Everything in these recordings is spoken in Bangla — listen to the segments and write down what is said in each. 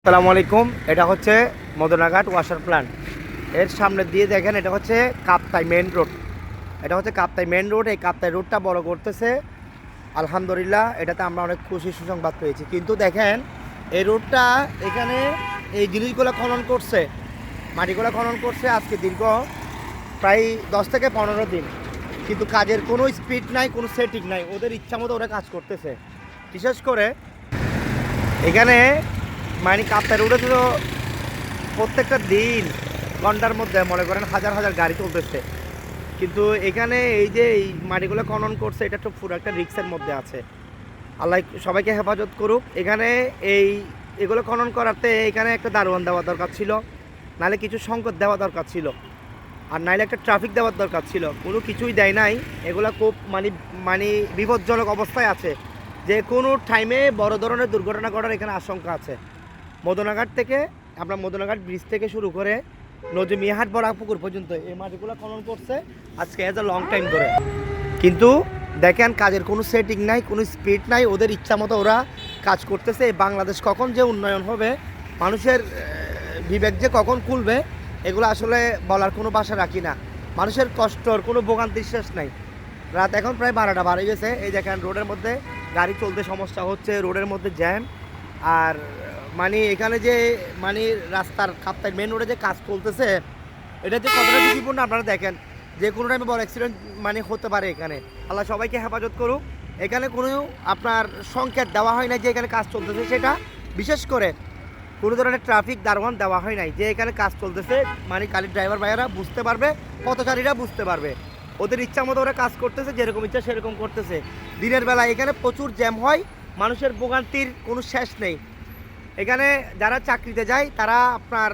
আসসালামু আলাইকুম। এটা হচ্ছে মদনাঘাট ওয়াসার প্ল্যান্ট। এর সামনে দিয়ে দেখেন এটা হচ্ছে কাপ্তাই মেন রোড। এটা হচ্ছে কাপ্তাই মেন রোড। এই কাপ্তাই রোডটা বড় করতেছে, আলহামদুলিল্লাহ। এটাতে আমরা অনেক খুশি সুসংবাদ পেয়েছি। কিন্তু দেখেন এই রোডটা এখানে এই জিনিসগুলো খনন করছে, মাটিগুলো খনন করছে আজকে দীর্ঘ প্রায় 10 থেকে 15 দিন। কিন্তু কাজের কোনো স্পিড নাই, কোনো সেটিং নাই। ওদের ইচ্ছা মতো ওরা কাজ করতেছে। বিশেষ করে এখানে মানে কাপ্তাই রোডে তো প্রত্যেকটা দিন ঘন্টার মধ্যে মনে করেন হাজার হাজার গাড়ি চলতেছে। কিন্তু এখানে এই যে এই মাটিগুলো খনন করছে, এটা তো পুরো একটা রিক্সের মধ্যে আছে। আল্লাহ সবাইকে হেফাজত করুক। এখানে এগুলো খনন করাতে এখানে একটা দারোয়ান দেওয়া দরকার ছিল, নাহলে কিছু সংকট দেওয়া দরকার ছিল, আর নাহলে একটা ট্রাফিক দেওয়ার দরকার ছিল। কোনো কিছুই দেয় নাই। এগুলো খুব মানে বিপজ্জনক অবস্থায় আছে। যে কোনো টাইমে বড় ধরনের দুর্ঘটনা ঘটার এখানে আশঙ্কা আছে। মদনাঘাট থেকে আমরা মদনাঘাট ব্রিজ থেকে শুরু করে নজমিয়াহাট বড় পুকুর পর্যন্ত এই মাটিগুলো খনন করছে আজকে এজ এ লং টাইম ধরে। কিন্তু দেখেন কাজের কোনো সেটিং নাই, কোনো স্পিড নাই। ওদের ইচ্ছা মতো ওরা কাজ করতেছে। বাংলাদেশ কখন যে উন্নয়ন হবে, মানুষের বিবেক যে কখন খুলবে, এগুলো আসলে বলার কোনো ভাষা রাখি না। মানুষের কষ্টর কোনো ভোগান্তির শেষ নাই। রাত এখন প্রায় 12টা বাজে গেছে। এই দেখেন রোডের মধ্যে গাড়ি চলতে সমস্যা হচ্ছে, রোডের মধ্যে জ্যাম। আর মানে এখানে যে মানে রাস্তার কাপ্তাই মেন রোডে যে কাজ চলতেছে, এটা যে কতটা ঝুঁকিপূর্ণ আপনারা দেখেন। যে কোনো টাইমে বড় অ্যাক্সিডেন্ট মানে হতে পারে এখানে। আল্লাহ সবাইকে হেফাজত করুক। এখানে কোনো আপনার সংকেত দেওয়া হয় না যে এখানে কাজ চলতেছে, সেটা বিশেষ করে কোনো ধরনের ট্রাফিক দারোয়ান দেওয়া হয় নাই যে এখানে কাজ চলতেছে। মানে খালি ড্রাইভার ভাইয়েরা বুঝতে পারবে, পথচারীরা বুঝতে পারবে। ওদের ইচ্ছা মতো ওরা কাজ করতেছে, যেরকম ইচ্ছা সেরকম করতেছে। দিনের বেলা এখানে প্রচুর জ্যাম হয়, মানুষের ভোগান্তির কোনো শেষ নেই। এখানে যারা চাকরিতে যায় তারা আপনার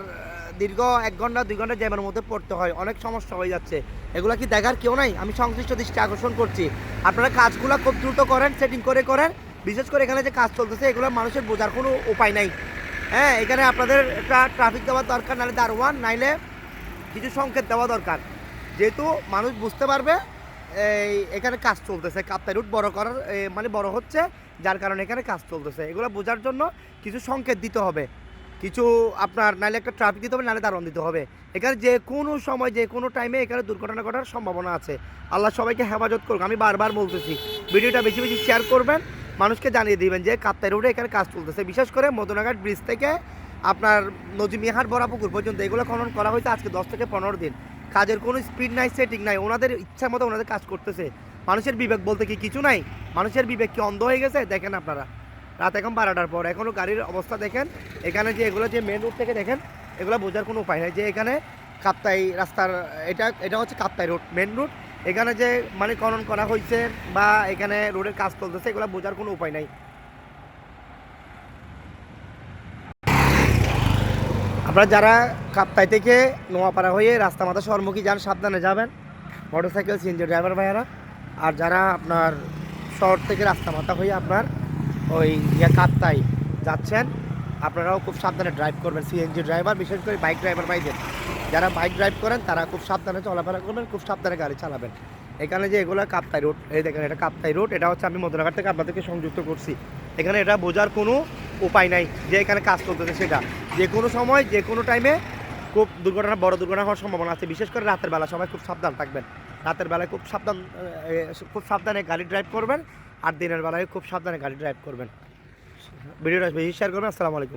দীর্ঘ 1 ঘন্টা 2 ঘন্টা জ্যামের মধ্যে পড়তে হয়, অনেক সমস্যা হয়ে যাচ্ছে। এগুলো কি দেখার কেউ নাই? আমি সংশ্লিষ্ট দৃষ্টি আকর্ষণ করছি, আপনারা কাজগুলো খুব দ্রুত করেন, সেটিং করে করেন। বিশেষ করে এখানে যে কাজ চলতেছে এগুলো মানুষের বোঝার কোনো উপায় নাই। হ্যাঁ, এখানে আপনাদের একটা ট্রাফিক দেওয়ার দরকার, নাহলে দারোয়ান, নাইলে কিছু সংকেত দেওয়া দরকার, যেহেতু মানুষ বুঝতে পারবে এখানে কাজ চলতেছে। কাপ্তাই রুট বড় করার মানে বড় হচ্ছে, যার কারণে এখানে কাজ চলতেছে। এগুলো বোঝার জন্য কিছু সংকেত দিতে হবে, কিছু আপনার নাহলে একটা ট্রাফিক দিতে হবে, নাহলে দারোয়ান দিতে হবে। এখানে যে কোনো সময় যে কোনো টাইমে এখানে দুর্ঘটনা ঘটার সম্ভাবনা আছে। আল্লাহ সবাইকে হেফাজত করুক। আমি বারবার বলতেছি, ভিডিওটা বেশি বেশি শেয়ার করবেন, মানুষকে জানিয়ে দিবেন যে কাপ্তাই রোডে এখানে কাজ চলতেছে। বিশেষ করে মদনাঘাট ব্রিজ থেকে আপনার নজিমিয়াহাট বড় পুকুর পর্যন্ত এগুলো খনন করা হয়েছে আজকে 10 থেকে 15 দিন। কাজের কোনো স্পিড নাই, সেটিং নাই। ওনাদের ইচ্ছা মতো ওনাদের কাজ করতেছে। মানুষের বিবেক বলতে কি কিছু নাই? মানুষের বিবেক কি অন্ধ হয়ে গেছে? দেখেন আপনারা রাত এখন 12টার পর এখনও গাড়ির অবস্থা দেখেন। এখানে যে এগুলো যে মেন রোড থেকে দেখেন, এগুলো বোঝার কোনো উপায় নাই যে এখানে কাপ্তাই রাস্তার এটা হচ্ছে কাপ্তাই রোড মেন রোড। এখানে যে মানে খনন করা হয়েছে বা এখানে রোডের কাজ চলতেছে, এগুলো বোঝার কোনো উপায় নাই। আপনারা যারা কাপ্তাই থেকে নোয়াপাড়া হয়ে রাস্তা মাথা শহরমুখী যান, সাবধানে যাবেন, মোটরসাইকেল সিএনজি ড্রাইভার ভাইয়ারা। আর যারা আপনার শহর থেকে রাস্তা মাথা হয়ে আপনার ওই কাপ্তাই যাচ্ছেন, আপনারাও খুব সাবধানে ড্রাইভ করবেন। সিএনজি ড্রাইভার, বিশেষ করে বাইক ড্রাইভার ভাইদের, যারা বাইক ড্রাইভ করেন তারা খুব সাবধানে চলাফেরা করবেন, খুব সাবধানে গাড়ি চালাবেন। এখানে যে এগুলো কাপ্তাই রোড, এই দেখেন এটা কাপ্তাই রোড। এটা হচ্ছে আমি মদনাঘাট থেকে আপনাদেরকে সংযুক্ত করছি। এখানে এটা বোঝার কোনো উপায় নাই যে এখানে কাজ চলতেছে। সেটা যে কোনো সময় যে কোনো টাইমে খুব দুর্ঘটনা, বড় দুর্ঘটনা হওয়ার সম্ভাবনা আছে। বিশেষ করে রাতের বেলা সবাই খুব সাবধান থাকবেন। রাতের বেলায় খুব সাবধানে গাড়ি ড্রাইভ করবেন, আর দিনের বেলায় খুব সাবধানে গাড়ি ড্রাইভ করবেন। ভিডিওটা বেশি শেয়ার করবেন। আসসালামু আলাইকুম।